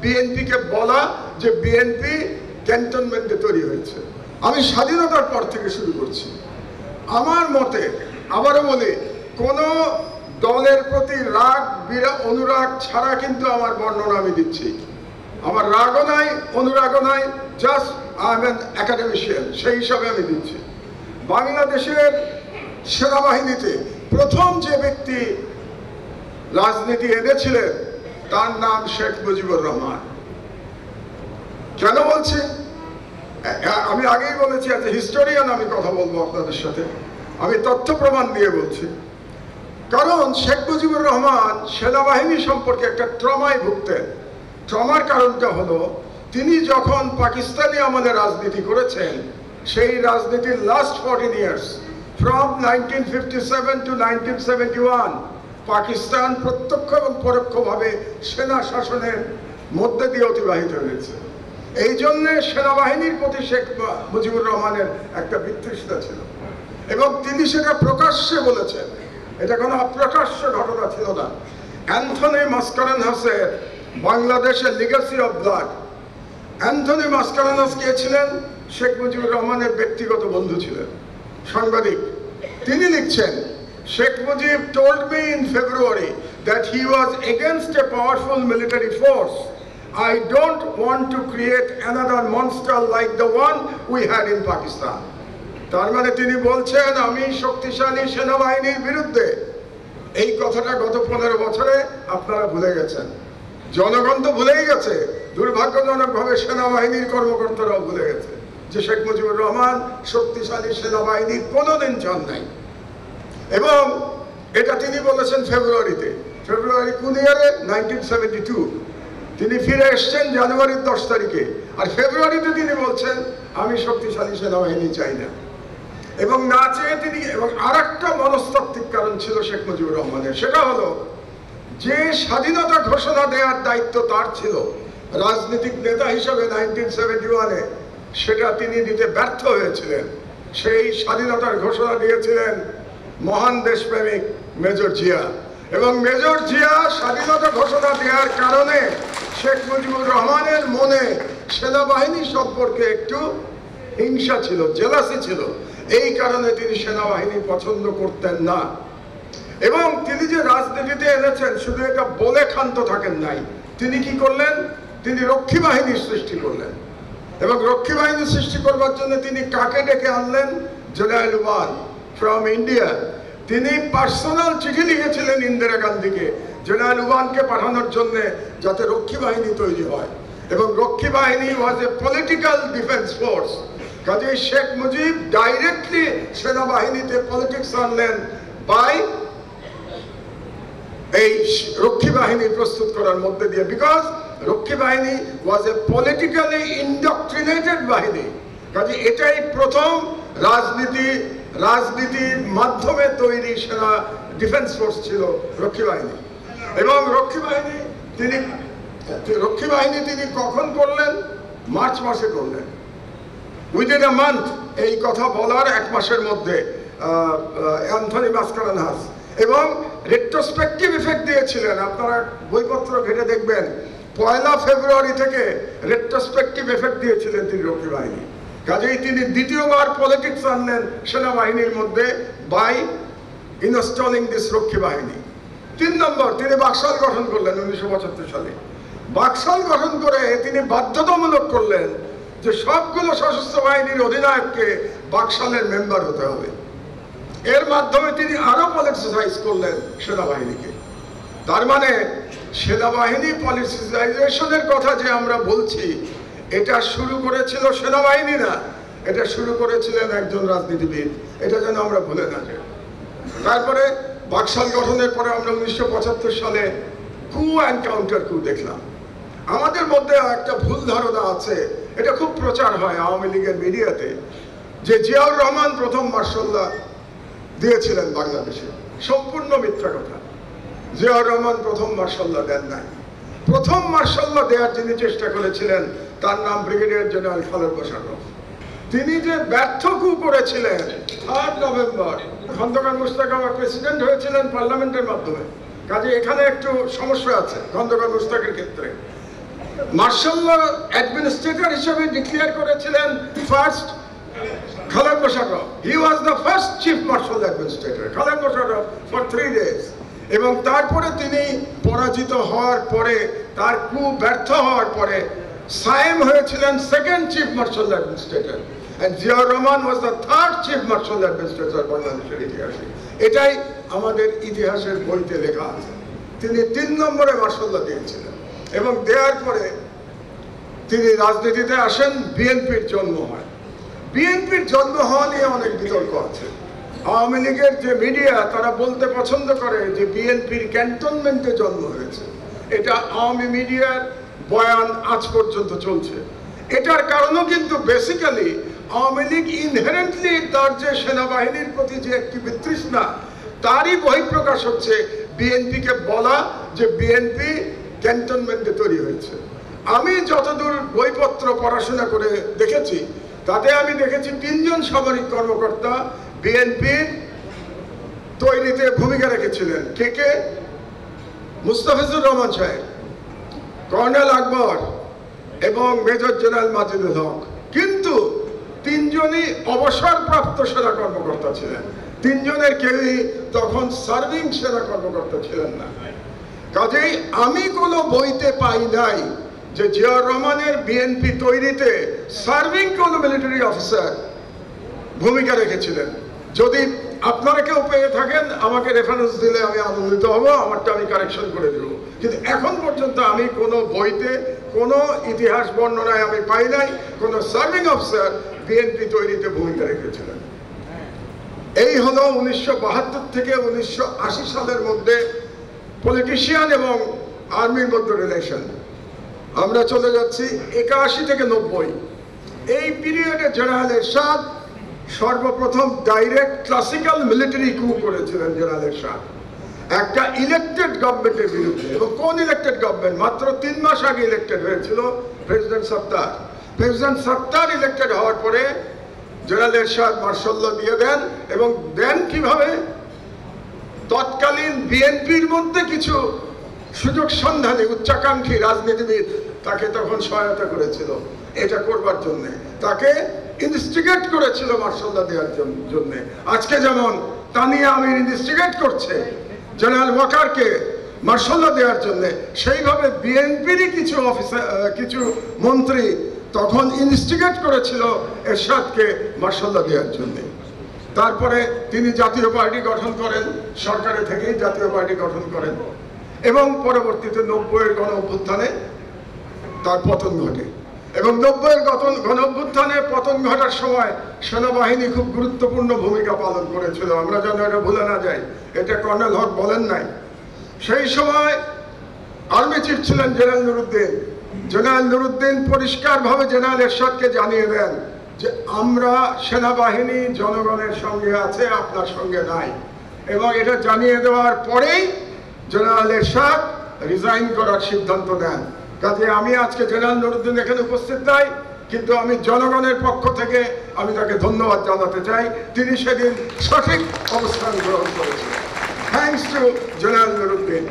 বিএনপিকে বলা যে বিএনপি ক্যান্টনমেন্টে তৈরি হয়েছে। আমি স্বাধীনতার পর থেকে শুরু করছি। আমার মতে আবারও বলি, কোনো দলের প্রতি রাগ অনুরাগ ছাড়া কিন্তু আমার বর্ণনা আমি দিচ্ছি। আমার রাগও নাই, অনুরাগও নাই, just I am an academician, সেই হিসাবে আমি দিচ্ছি। বাংলাদেশের সেনাবাহিনীতে প্রথম যে ব্যক্তি রাজনীতি এনেছিলেন তার নাম শেখ মুজিবুর রহমান। কেন বলছি? আমি আগেই বলেছি, এজ এ হিস্টোরিয়ান আমি কথা বলবো আপনাদের সাথে, আমি তথ্য প্রমাণ দিয়ে বলছি। কারণ শেখ মুজিবুর রহমান সেনাবাহিনী সম্পর্কে একটা ট্রমায় ভুগতেন। ট্রমার কারণটা হলো, তিনি যখন পাকিস্তানি আমলে রাজনীতি করেছেন, সেই রাজনীতির last 14 years from 1957 to 1971 Pakistan প্রত্যক্ষ এবং পরোক্ষভাবে সেনা শাসনের মধ্যে দিয়ে অতিবাহিত হয়েছে। এই জন্য সেনাবাহিনীর প্রতি শেখ মুজিবুর রহমানের একটা বিতৃষ্ণা ছিল এবং তিনি সেটা প্রকাশ্যে বলেছেন। এটা কোনো অপ্রকাশ্য ঘটনা ছিল না। অ্যান্থনি মাসকারেনহাসের বাংলাদেশের legacy of blood, Anthony Mascarenhas কে ছিলেন? শেখ মুজিবুর রহমানের ব্যক্তিগত বন্ধু ছিলেন, সাংবাদিক। তিনি লিখছেন, Sheikh Mujib told me in February that he was against a powerful military force. I don't want to create another monster like the one we had in Pakistan. তার মানে তিনি বলছেন, আমি শক্তিশালী সেনাবাহিনীর বিরুদ্ধে। এই কথাটা গত 15 বছরে আপনারা ভুলে গেছেন, জনগণ তো ভুলেই গেছে, দুর্ভাগ্যজনকভাবে সেনাবাহিনীর কর্মকর্তারাও ভুলে গেছে যে শেখ মুজিবুর রহমান শক্তিশালী সেনাবাহিনীর কোনোদিন চান নাই। এবং এটা তিনি বলেছেন ফেব্রুয়ারিতে। ফেব্রুয়ারি কোন ইয়ারে? 1972। তিনি ফিরে এসছেন জানুয়ারির 10 তারিখে, আর ফেব্রুয়ারিতে তিনি বলছেন আমি শক্তিশালী সেনাবাহিনী চাই না। এবং না চেয়ে তিনি, এবং আর একটা মনস্তাত্ত্বিক কারণ ছিল শেখ মুজিবুর রহমানের, সেটা হলো যে স্বাধীনতা ঘোষণা দেওয়ার দায়িত্ব তার ছিল রাজনৈতিক নেতা হিসেবে 1971-এ, সেটা তিনি দিতে ব্যর্থ হয়েছিলেন। সেই স্বাধীনতার ঘোষণা দিয়েছিলেন মহান দেশপ্রেমিক মেজর জিয়া, এবং মেজর জিয়া স্বাধীনতা ঘোষণা দেওয়ার কারণে শেখ মুজিবুর রহমানের মনে সেনাবাহিনী সম্পর্কে একটু হিংসা ছিল, জেলাসি ছিল। এই কারণে তিনি সেনাবাহিনী পছন্দ করতেন না। এবং তিনি যে রাজনীতিতে এনেছেন, শুধু এটা বলে ক্ষান্ত থাকেন নাই, তিনি কি করলেন? তিনি রক্ষী বাহিনীর সৃষ্টি করলেন। এবং রক্ষী বাহিনী সৃষ্টি করবার জন্য তিনি কাকে ডেকে আনলেন? General one from India. তিনি পার্সোনাল চিঠি লিখেছিলেন ইন্দিরা গান্ধীকে জেনারেল ওয়ানকে পাঠানোর জন্য, যাতে রক্ষী বাহিনী তৈরি হয়। এবং রক্ষী বাহিনী ওয়াজ এ পলিটিক্যাল ডিফেন্স ফোর্স। কাজে শেখ মুজিব ডাইরেক্টলি সেনাবাহিনীতে পলিটিক্স আনলেন বাই এই রক্ষী বাহিনী প্রস্তুত করার মধ্যে দিয়ে, বিকজ রক্ষী বাহিনী ওয়াজ এ পলিটিক্যালি ইনডক্ট্রিনেটেড বাহিনী। কাজে এটাই প্রথম রাজনীতির মাধ্যমে তৈরি সেনা ডিফেন্স ফোর্স ছিল রক্ষী বাহিনী। এবং রক্ষী বাহিনী তিনি কখন করলেন? মার্চ মাসে করলেন, উইদিন এ মান্থ। এই কথা বলার 1 মাসের মধ্যে অ্যান্থনি মাসকারেনহাস। এবং রেট্রোস্পেক্টিভ ইফেক্ট দিয়েছিলেন, আপনারা বইপত্র ঘেটে দেখবেন, 1 ফেব্রুয়ারি থেকে রেট্রোস্পেক্টিভ এফেক্ট দিয়েছিলেন তিনি রক্ষী বাহিনী। কাজেই তিনি দ্বিতীয়বার পলিটিক্স আনলেন সেনাবাহিনীর মধ্যে বাই ইনস্টলিং দিস রক্ষী বাহিনী। 3 নম্বর, তিনি বাকশাল গঠন করলেন 1975 সালে। বাকশাল গঠন করে তিনি বাধ্যতামূলক করলেন যে সবগুলো সশস্ত্র বাহিনীর অধিনায়ককে বাকশালের মেম্বার হতে হবে। এর মাধ্যমে তিনি আরো পলিটিসাইজ করলেন সেনাবাহিনীকে। তার মানে সেনাবাহিনী পলিটিসাইজেশনের কথা যে আমরা বলছি, এটা শুরু করেছিল সেনাবাহিনী না, এটা শুরু করেছিলেন একজন রাজনীতিবিদ। এটা যেন আমরা ভুলে না যাই। তারপরে বাকশাল গঠনের পরে আমরা 1975 সালে কু অ্যান্ড কাউন্টার কু দেখলাম। আমাদের মধ্যে একটা ভুল ধারণা আছে, এটা খুব প্রচার হয় আওয়ামী লীগের মিডিয়াতে, যে জিয়াউর রহমান প্রথম মার্শাল ল দিয়েছিলেন বাংলাদেশে। সম্পূর্ণ মিথ্যা কথা। জিয়াউর রহমান প্রথম মার্শাল ল দেন নাই। প্রথম মার্শাল ল দেওয়ার যিনি চেষ্টা করেছিলেন তার নাম ব্রিগেডিয়ার জেনারেল খালেদ মোশাররফ। তিনি যে ব্যর্থ কু করেছিলেন 3 নভেম্বর, খন্দকার মুশতাক আবার প্রেসিডেন্ট হয়েছিলেন পার্লামেন্টের মাধ্যমে। কাজে এখানে একটু সমস্যা আছে খন্দকার মুশতাকের ক্ষেত্রে। মার্শাল ল অ্যাডমিনিস্ট্রেটর হিসেবে ডিক্লেয়ার করেছিলেন first Khaled Mosharraf. He was the first chief marshal administrator, Khaled Mosharraf, for 3 days। এবং তারপরে তিনি পরাজিত হওয়ার পরে, তার কু ব্যর্থ হওয়ার পরে সায়েম হয়েছিলেন second chief marshal administrator, and Ziaur Rahman was the third chief marshal administrator বাংলাদেশের ইতিহাসে। এটাই আমাদের ইতিহাসের বইতে লেখা আছে। তিনি 3 নম্বরে মার্শাল ল দিয়েছিলেন এবং দেওয়ার পরে তিনি রাজনীতিতে আসেন, বিএনপির জন্ম হয়। বিএনপির জন্ম হওয়া নিয়ে অনেক বিতর্ক আছে। আওয়ামী লীগের যে মিডিয়া তারা বলতে পছন্দ করে যে বিএনপির ক্যান্টনমেন্টে জন্ম হয়েছে। এটা আওয়ামী মিডিয়ার বয়ান আজ পর্যন্ত চলছে। এটার কারণও কিন্তু বেসিক্যালি আওয়ামী লীগ ইনহেরেন্টলি তার যে সেনাবাহিনীর প্রতি যে একটি বিতৃষ্ণা, তারই বহিঃপ্রকাশ হচ্ছে বিএনপিকে বলা যে বিএনপি ক্যান্টনমেন্টে তৈরি হয়েছে। আমি যতদূর বইপত্র পড়াশোনা করে দেখেছি, তাতে আমি দেখেছি 3 জন সামরিক কর্মকর্তা বিএনপির তৈরিতে ভূমিকা রেখেছিলেন। কে? মুস্তাফিজুর রহমান সাহেব, কর্নেল আকবর এবং মেজর জেনারেল মাজিদুল হক। কিন্তু 3 জনই অবসরপ্রাপ্ত সেনা কর্মকর্তা ছিলেন। 3 জনের কেউই তখন সার্ভিং সেনা কর্মকর্তা ছিলেন না। কাজেই আমি কোনো বইতে পাই নাই যে জিয়াউর রহমানের বিএনপি তৈরিতে সার্ভিং কোনো মিলিটারি অফিসার ভূমিকা রেখেছিলেন। যদি আপনারা কেউ পেয়ে থাকেন আমাকে রেফারেন্স দিলে আমি আনন্দিত হব, আমারটা আমি কারেকশন করে দেব। কিন্তু এখন পর্যন্ত আমি কোনো বইতে, কোনো ইতিহাস বর্ণনায় আমি পাই নাই কোনো সার্ভিং অফিসার বিএনপি তৈরিতে ভূমিকা রেখেছিলেন। এই হলো 1972 থেকে 1980 সালের মধ্যে পলিটিশিয়ান এবং আর্মির মধ্যে রিলেশন। আমরা চলে যাচ্ছি 81 থেকে 90। এই পিরিয়ডে জেনারেল এরশাদ সর্বপ্রথম ডাইরেক্ট ক্লাসিক্যাল মিলিটারি কু করেছিলেন। জেনারেল এরশাদ একটা ইলেক্টেড গভর্নমেন্টের বিরুদ্ধে। এবং কোন ইলেক্টেড গভর্নমেন্ট? মাত্র 3 মাস আগে ইলেক্টেড হয়েছিল প্রেসিডেন্ট সত্তার। প্রেসিডেন্ট সত্তার ইলেক্টেড হওয়ার পরে জেনারেল এরশাদ মার্শাল ল দিয়ে দেন। এবং দেন কিভাবে? তৎকালীন বিএনপির মধ্যে কিছু সুযোগ সন্ধানী উচ্চাকাঙ্ক্ষী রাজনীতিবিদ তাকে তখন সহায়তা করেছিল এটা করবার জন্য, তাকে ইনস্টিগেট করেছিল মার্শাল ল দেওয়ার জন্য। আজকে যেমন তানিয়া আমির ইনস্টিগেট করছে জেনারেল ওয়াকারকে মার্শাল ল দেওয়ার জন্য, সেইভাবে বিএনপিরই কিছু অফিসার, কিছু মন্ত্রী তখন ইনস্টিগেট করেছিল এরশাদকে মার্শাল ল দেওয়ার জন্য। তারপরে তিনি জাতীয় পার্টি গঠন করেন, সরকারের থেকেই জাতীয় পার্টি গঠন করেন এবং পরবর্তীতে 90-এর গণ অভ্যুত্থানে তার পতন ঘটে। এবং 90-এর গণ অভ্যুত্থানে পতন ঘটার সময় সেনাবাহিনী খুব গুরুত্বপূর্ণ ভূমিকা পালন করেছিল। আমরা যেন এটা ভুলে না যাই, এটা কর্নেল হক বলেন নাই। সেই সময় আর্মি চিফ ছিলেন জেনারেল নুরুদ্দিন। জেনারেল নুরুদ্দিন পরিষ্কারভাবে জেনারেল এরশাদকে জানিয়ে দেন যে আমরা সেনাবাহিনী জনগণের সঙ্গে আছে, আপনার সঙ্গে নাই। এবং এটা জানিয়ে দেওয়ার পরেই জেনারেল এরশাদ রিজাইন করার সিদ্ধান্ত নেন। কাজে আমি আজকে জেনারেল নুরুদ্দিন এখানে উপস্থিত নাই, কিন্তু আমি জনগণের পক্ষ থেকে আমি তাকে ধন্যবাদ জানাতে চাই। তিনি সেদিন সঠিক অবস্থান গ্রহণ করেছেন। Thanks to general Nuruddin.